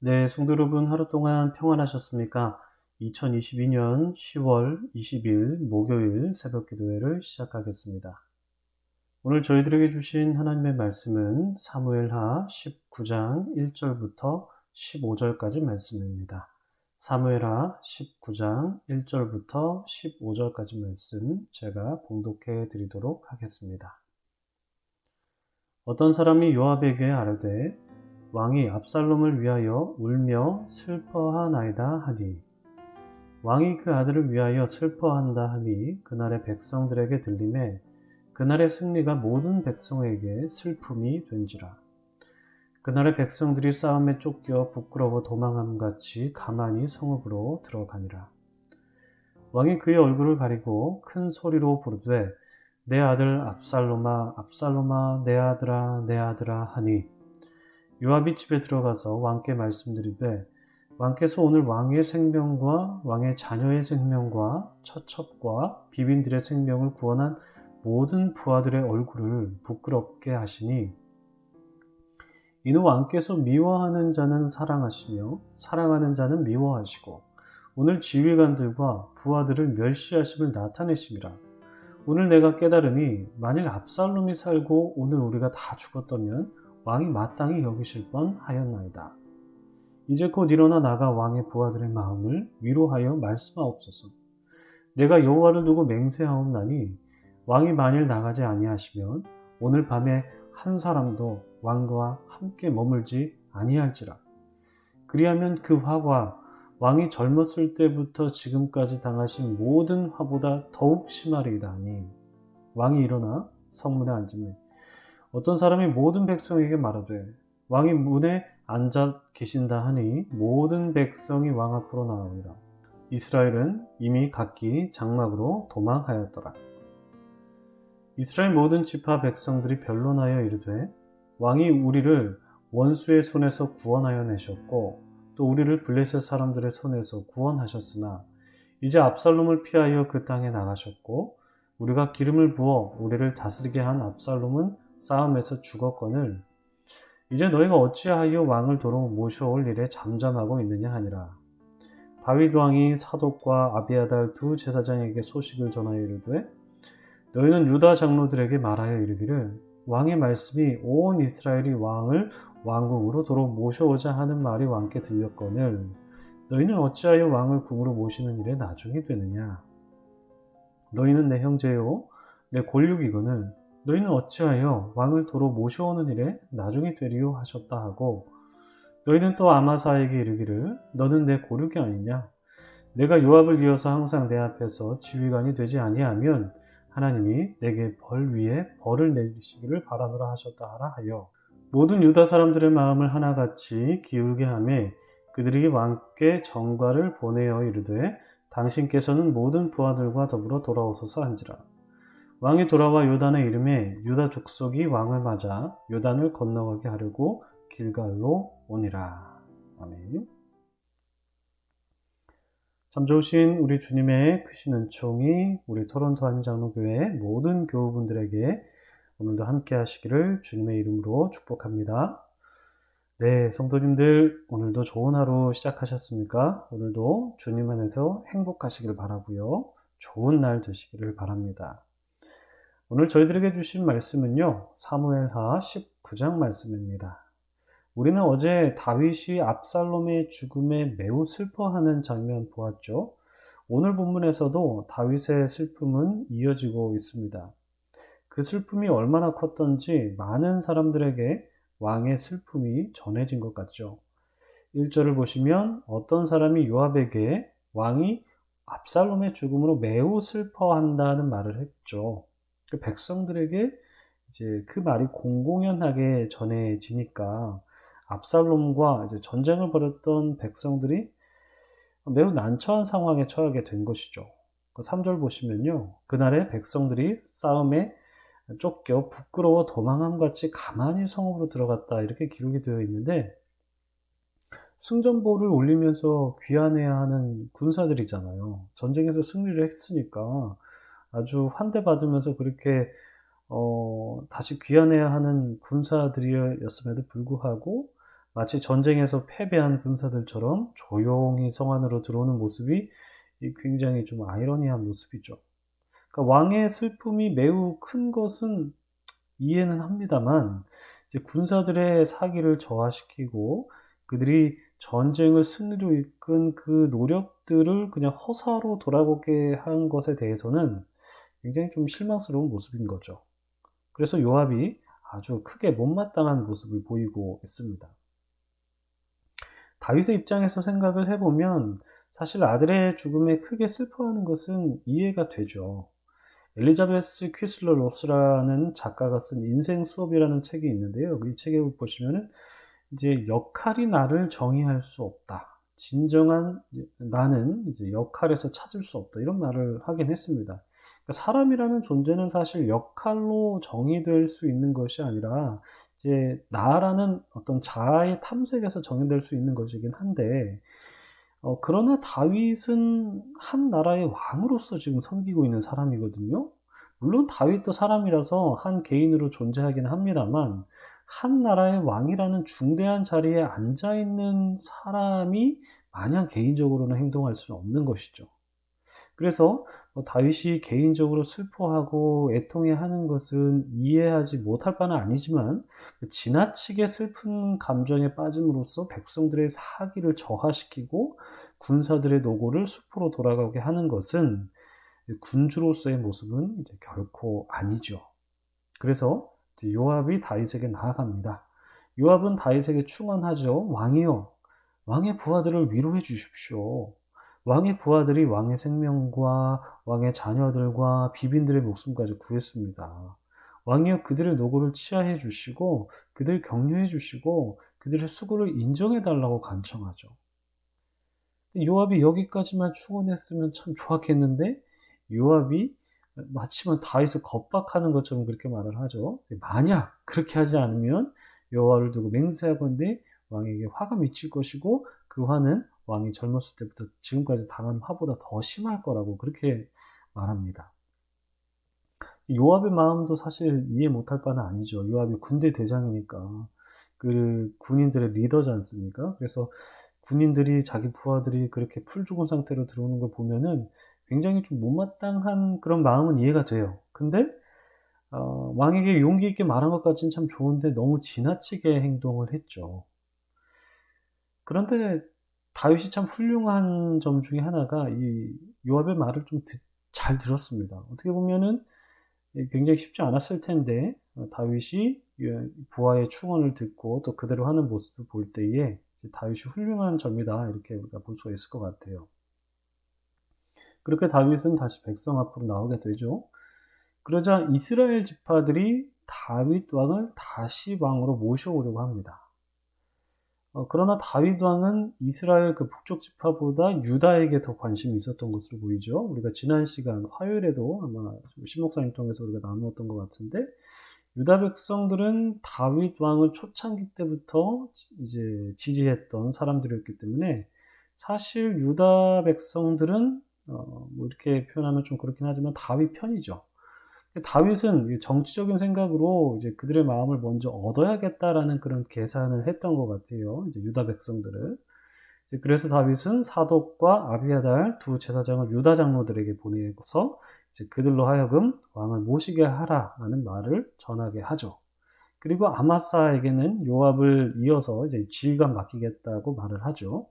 네, 성도 여러분, 하루 동안 평안하셨습니까? 2022년 10월 20일 목요일 새벽 기도회를 시작하겠습니다. 오늘 저희들에게 주신 하나님의 말씀은 사무엘하 19장 1절부터 15절까지 말씀입니다. 사무엘하 19장 1절부터 15절까지 말씀 제가 봉독해 드리도록 하겠습니다. 어떤 사람이 요압에게 아뢰되 왕이 압살롬을 위하여 울며 슬퍼하나이다 하니 왕이 그 아들을 위하여 슬퍼한다 하니 그날의 백성들에게 들리매 그날의 승리가 모든 백성에게 슬픔이 된지라. 그날의 백성들이 싸움에 쫓겨 부끄러워 도망함같이 가만히 성읍으로 들어가니라. 왕이 그의 얼굴을 가리고 큰 소리로 부르되 내 아들 압살롬아 압살롬아 내 아들아 내 아들아 하니 요압이 집에 들어가서 왕께 말씀드리되 왕께서 오늘 왕의 생명과 왕의 자녀의 생명과 처첩과 비빈들의 생명을 구원한 모든 부하들의 얼굴을 부끄럽게 하시니 이는 왕께서 미워하는 자는 사랑하시며 사랑하는 자는 미워하시고 오늘 지휘관들과 부하들을 멸시하심을 나타내심이라. 오늘 내가 깨달으니 만일 압살롬이 살고 오늘 우리가 다 죽었다면 왕이 마땅히 여기실 뻔 하였나이다. 이제 곧 일어나 나가 왕의 부하들의 마음을 위로하여 말씀하옵소서. 내가 여호와를 두고 맹세하옵나니 왕이 만일 나가지 아니하시면 오늘 밤에 한 사람도 왕과 함께 머물지 아니할지라. 그리하면 그 화가 왕이 젊었을 때부터 지금까지 당하신 모든 화보다 더욱 심하리이다 하니 왕이 일어나 성문에 앉으며 어떤 사람이 모든 백성에게 말하되 왕이 문에 앉아 계신다 하니 모든 백성이 왕 앞으로 나오니라. 이스라엘은 이미 각기 장막으로 도망하였더라. 이스라엘 모든 지파 백성들이 변론하여 이르되 왕이 우리를 원수의 손에서 구원하여 내셨고 또 우리를 블레셋 사람들의 손에서 구원하셨으나 이제 압살롬을 피하여 그 땅에 나가셨고 우리가 기름을 부어 우리를 다스리게 한 압살롬은 싸움에서 죽었거늘 이제 너희가 어찌하여 왕을 도로 모셔올 일에 잠잠하고 있느냐 하니라. 다윗 왕이 사독과 아비아달 두 제사장에게 소식을 전하여 이르되 너희는 유다 장로들에게 말하여 이르기를 왕의 말씀이 온 이스라엘이 왕을 왕궁으로 도로 모셔오자 하는 말이 왕께 들렸거늘 너희는 어찌하여 왕을 궁으로 모시는 일에 나중이 되느냐. 너희는 내 형제요 내 골육이거늘 너희는 어찌하여 왕을 도로 모셔오는 일에 나중이 되리요 하셨다 하고 너희는 또 아마사에게 이르기를 너는 내 고륙이 아니냐. 내가 요압을 이어서 항상 내 앞에서 지휘관이 되지 아니하면 하나님이 내게 벌 위에 벌을 내리시기를 바라노라 하셨다 하라 하여 모든 유다 사람들의 마음을 하나같이 기울게 하며 그들이 왕께 전과를 보내어 이르되 당신께서는 모든 부하들과 더불어 돌아오소서 한지라. 왕이 돌아와 요단에 이름에 유다 족속이 왕을 맞아 요단을 건너가게 하려고 길갈로 오니라. 아멘. 참 좋으신 우리 주님의 크신 은총이 우리 토론토 한장로교회 모든 교우분들에게 오늘도 함께 하시기를 주님의 이름으로 축복합니다. 네, 성도님들 오늘도 좋은 하루 시작하셨습니까? 오늘도 주님 안에서 행복하시길 바라고요. 좋은 날 되시기를 바랍니다. 오늘 저희들에게 주신 말씀은요, 사무엘하 19장 말씀입니다. 우리는 어제 다윗이 압살롬의 죽음에 매우 슬퍼하는 장면 보았죠. 오늘 본문에서도 다윗의 슬픔은 이어지고 있습니다. 그 슬픔이 얼마나 컸던지 많은 사람들에게 왕의 슬픔이 전해진 것 같죠. 1절을 보시면 어떤 사람이 요압에게 왕이 압살롬의 죽음으로 매우 슬퍼한다는 말을 했죠. 그 백성들에게 이제 그 말이 공공연하게 전해지니까 압살롬과 이제 전쟁을 벌였던 백성들이 매우 난처한 상황에 처하게 된 것이죠. 3절 보시면요. 그날에 백성들이 싸움에 쫓겨 부끄러워 도망함같이 가만히 성읍으로 들어갔다 이렇게 기록이 되어 있는데 승전보를 올리면서 귀환해야 하는 군사들이잖아요. 전쟁에서 승리를 했으니까 아주 환대받으면서 그렇게 다시 귀환해야 하는 군사들이었음에도 불구하고 마치 전쟁에서 패배한 군사들처럼 조용히 성 안으로 들어오는 모습이 굉장히 좀 아이러니한 모습이죠. 그러니까 왕의 슬픔이 매우 큰 것은 이해는 합니다만, 이제 군사들의 사기를 저하시키고 그들이 전쟁을 승리로 이끈 그 노력들을 그냥 허사로 돌아보게 한 것에 대해서는 굉장히 좀 실망스러운 모습인 거죠. 그래서 요압이 아주 크게 못마땅한 모습을 보이고 있습니다. 다윗의 입장에서 생각을 해보면 사실 아들의 죽음에 크게 슬퍼하는 것은 이해가 되죠. 엘리자베스 퀴슬러 로스라는 작가가 쓴 인생 수업이라는 책이 있는데요. 이 책에 보시면은 이제 역할이 나를 정의할 수 없다. 진정한 나는 이제 역할에서 찾을 수 없다. 이런 말을 하긴 했습니다. 그러니까 사람이라는 존재는 사실 역할로 정의될 수 있는 것이 아니라 이제 나라는 어떤 자아의 탐색에서 정의될 수 있는 것이긴 한데, 그러나 다윗은 한 나라의 왕으로서 지금 섬기고 있는 사람이거든요. 물론 다윗도 사람이라서 한 개인으로 존재하긴 합니다만, 한 나라의 왕이라는 중대한 자리에 앉아 있는 사람이 마냥 개인적으로는 행동할 수는 없는 것이죠. 그래서 다윗이 개인적으로 슬퍼하고 애통해하는 것은 이해하지 못할 바는 아니지만, 지나치게 슬픈 감정에 빠짐으로써 백성들의 사기를 저하시키고 군사들의 노고를 숲으로 돌아가게 하는 것은 군주로서의 모습은 이제 결코 아니죠. 그래서 이제 요압이 다윗에게 나아갑니다. 요압은 다윗에게 충언하죠. 왕이여, 왕의 부하들을 위로해 주십시오. 왕의 부하들이 왕의 생명과 왕의 자녀들과 비빈들의 목숨까지 구했습니다. 왕이여, 그들의 노고를 치하해 주시고 그들 격려해 주시고 그들의 수고를 인정해 달라고 간청하죠. 요압이 여기까지만 충원했으면 참 좋았겠는데, 요압이 마치만 다윗을 겁박하는 것처럼 그렇게 말을 하죠. 만약 그렇게 하지 않으면 여호와를 두고 맹세하건대 왕에게 화가 미칠 것이고 그 화는 왕이 젊었을 때부터 지금까지 당한 화보다 더 심할 거라고 그렇게 말합니다. 요압의 마음도 사실 이해 못할 바는 아니죠. 요압이 군대 대장이니까 그 군인들의 리더지 않습니까? 그래서 군인들이 자기 부하들이 그렇게 풀 죽은 상태로 들어오는 걸 보면은 굉장히 좀 못마땅한 그런 마음은 이해가 돼요. 근데 왕에게 용기 있게 말한 것 같지는 참 좋은데 너무 지나치게 행동을 했죠. 그런데 다윗이 참 훌륭한 점 중에 하나가 이 요압의 말을 좀 잘 들었습니다. 어떻게 보면은 굉장히 쉽지 않았을 텐데, 다윗이 부하의 충언을 듣고 또 그대로 하는 모습을 볼 때에 다윗이 훌륭한 점이다, 이렇게 우리가 볼 수가 있을 것 같아요. 그렇게 다윗은 다시 백성 앞으로 나오게 되죠. 그러자 이스라엘 지파들이 다윗 왕을 다시 왕으로 모셔오려고 합니다. 그러나 다윗 왕은 이스라엘 그 북쪽 지파보다 유다에게 더 관심이 있었던 것으로 보이죠. 우리가 지난 시간 화요일에도 아마 신목사님 통해서 우리가 나누었던 것 같은데, 유다 백성들은 다윗 왕을 초창기 때부터 이제 지지했던 사람들이었기 때문에 사실 유다 백성들은 뭐 이렇게 표현하면 좀 그렇긴 하지만 다윗 편이죠. 다윗은 정치적인 생각으로 이제 그들의 마음을 먼저 얻어야겠다라는 그런 계산을 했던 것 같아요. 이제 유다 백성들을. 그래서 다윗은 사독과 아비아달 두 제사장을 유다 장로들에게 보내서 이제 그들로 하여금 왕을 모시게 하라라는 말을 전하게 하죠. 그리고 아마사에게는 요압을 이어서 이제 지휘관 맡기겠다고 말을 하죠.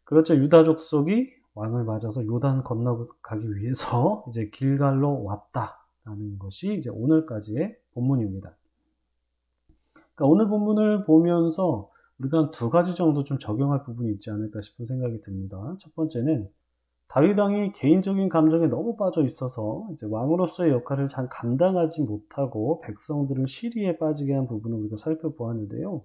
그렇죠. 유다 족속이 왕을 맞아서 요단 건너가기 위해서 이제 길갈로 왔다라는 것이 이제 오늘까지의 본문입니다. 그러니까 오늘 본문을 보면서 우리가 두 가지 정도 좀 적용할 부분이 있지 않을까 싶은 생각이 듭니다. 첫 번째는 다윗 왕이 개인적인 감정에 너무 빠져 있어서 이제 왕으로서의 역할을 잘 감당하지 못하고 백성들을 시리에 빠지게 한 부분을 우리가 살펴보았는데요.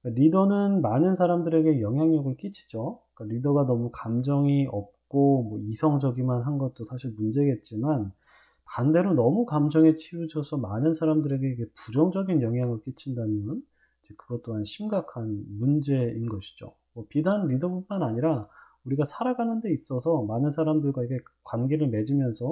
리더는 많은 사람들에게 영향력을 끼치죠. 그러니까 리더가 너무 감정이 없고 뭐 이성적이만 한 것도 사실 문제겠지만, 반대로 너무 감정에 치우쳐서 많은 사람들에게 이게 부정적인 영향을 끼친다면 이제 그것 또한 심각한 문제인 것이죠. 뭐 비단 리더뿐만 아니라 우리가 살아가는 데 있어서 많은 사람들과 이게 관계를 맺으면서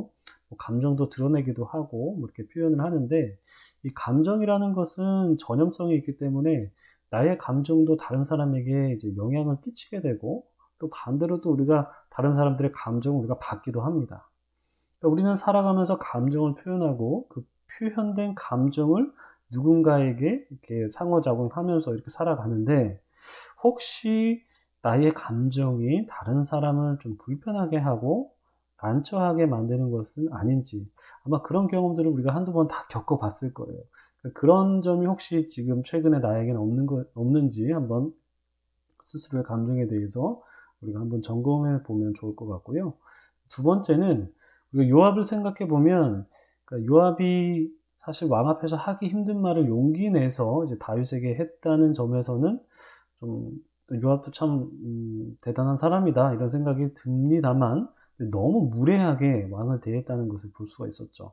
뭐 감정도 드러내기도 하고 뭐 이렇게 표현을 하는데, 이 감정이라는 것은 전염성이 있기 때문에 나의 감정도 다른 사람에게 이제 영향을 끼치게 되고, 또 반대로 또 우리가 다른 사람들의 감정을 우리가 받기도 합니다. 그러니까 우리는 살아가면서 감정을 표현하고 그 표현된 감정을 누군가에게 이렇게 상호작용하면서 이렇게 살아가는데, 혹시 나의 감정이 다른 사람을 좀 불편하게 하고 난처하게 만드는 것은 아닌지, 아마 그런 경험들을 우리가 한두 번 다 겪어봤을 거예요. 그런 점이 혹시 지금 최근에 나에게는 없는지 한번 스스로의 감정에 대해서 우리가 한번 점검해 보면 좋을 것 같고요. 두 번째는 우리가 요압을 생각해 보면, 그러니까 요압이 사실 왕 앞에서 하기 힘든 말을 용기 내서 이제 다윗에게 했다는 점에서는 좀 요압도 참 대단한 사람이다 이런 생각이 듭니다만, 너무 무례하게 왕을 대했다는 것을 볼 수가 있었죠.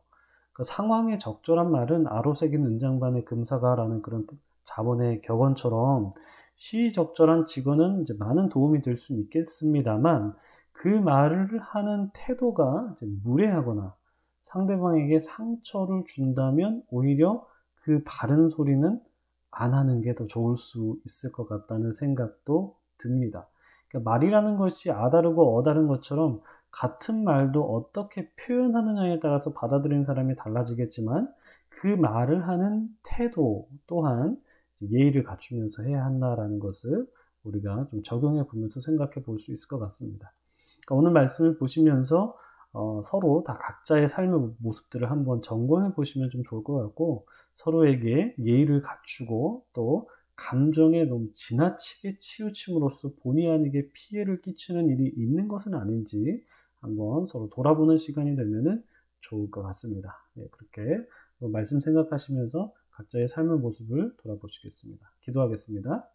그 상황에 적절한 말은 아로새긴 은장반의 금사가라는 그런 자본의 격언처럼 시의적절한 직언은 이제 많은 도움이 될 수는 있겠습니다만, 그 말을 하는 태도가 이제 무례하거나 상대방에게 상처를 준다면 오히려 그 바른 소리는 안 하는 게 더 좋을 수 있을 것 같다는 생각도 듭니다. 그러니까 말이라는 것이 아다르고 어다른 것처럼 같은 말도 어떻게 표현하느냐에 따라서 받아들이는 사람이 달라지겠지만, 그 말을 하는 태도 또한 예의를 갖추면서 해야 한다라는 것을 우리가 좀 적용해 보면서 생각해 볼 수 있을 것 같습니다. 그러니까 오늘 말씀을 보시면서 서로 다 각자의 삶의 모습들을 한번 점검해 보시면 좀 좋을 것 같고, 서로에게 예의를 갖추고 또 감정에 너무 지나치게 치우침으로써 본의 아니게 피해를 끼치는 일이 있는 것은 아닌지 한번 서로 돌아보는 시간이 되면은 좋을 것 같습니다. 예, 그렇게 말씀 생각하시면서 각자의 삶의 모습을 돌아보시겠습니다. 기도하겠습니다.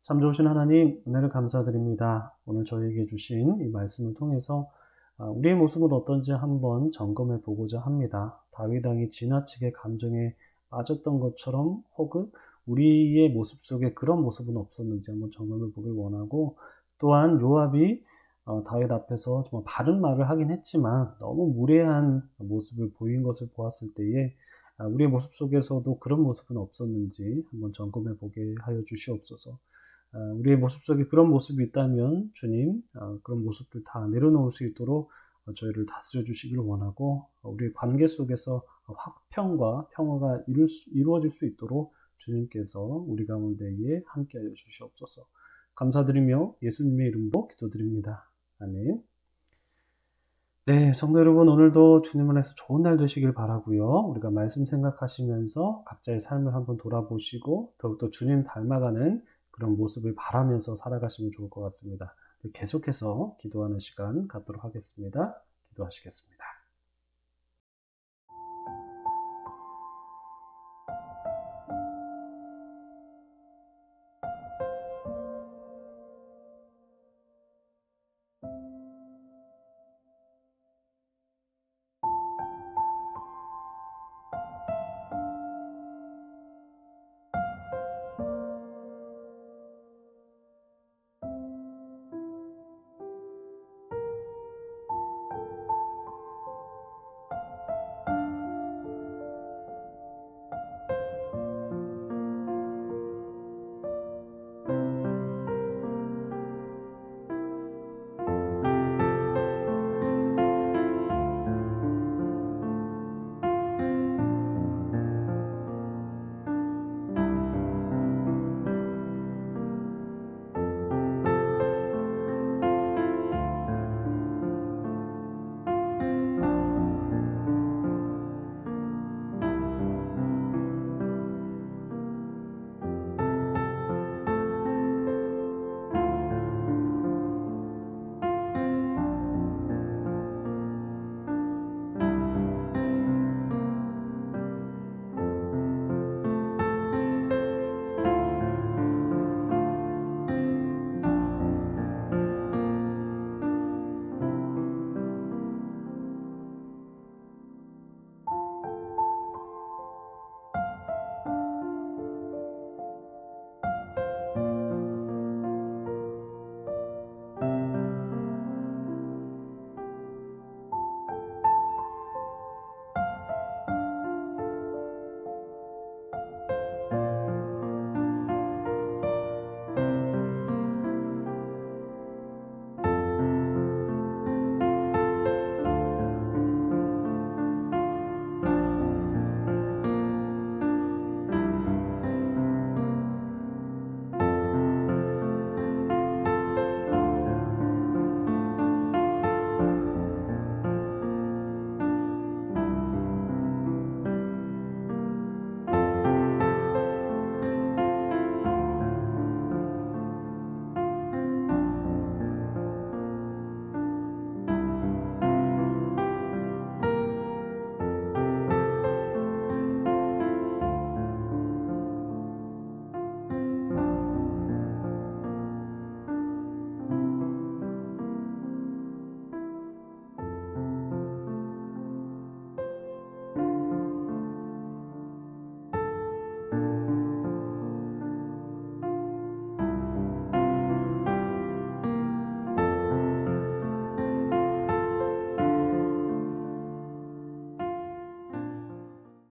참 좋으신 하나님, 은혜를 감사드립니다. 오늘 저희에게 주신 이 말씀을 통해서 우리의 모습은 어떤지 한번 점검해 보고자 합니다. 다윗 왕이 지나치게 감정에 빠졌던 것처럼, 혹은 우리의 모습 속에 그런 모습은 없었는지 한번 점검해 보길 원하고, 또한 요압이 다윗 앞에서 정말 바른 말을 하긴 했지만 너무 무례한 모습을 보인 것을 보았을 때에 우리의 모습 속에서도 그런 모습은 없었는지 한번 점검해 보게 하여 주시옵소서. 우리의 모습 속에 그런 모습이 있다면 주님, 그런 모습들 다 내려놓을 수 있도록 저희를 다스려 주시기를 원하고, 우리의 관계 속에서 화평과 평화가 이루어질 수 있도록 주님께서 우리 가운데에 함께하여 주시옵소서. 감사드리며 예수님의 이름으로 기도드립니다. 아멘. 네, 성도 여러분, 오늘도 주님 안에서 좋은 날 되시길 바라고요. 우리가 말씀 생각하시면서 각자의 삶을 한번 돌아보시고 더욱더 주님 닮아가는 그런 모습을 바라면서 살아가시면 좋을 것 같습니다. 계속해서 기도하는 시간 갖도록 하겠습니다. 기도하시겠습니다.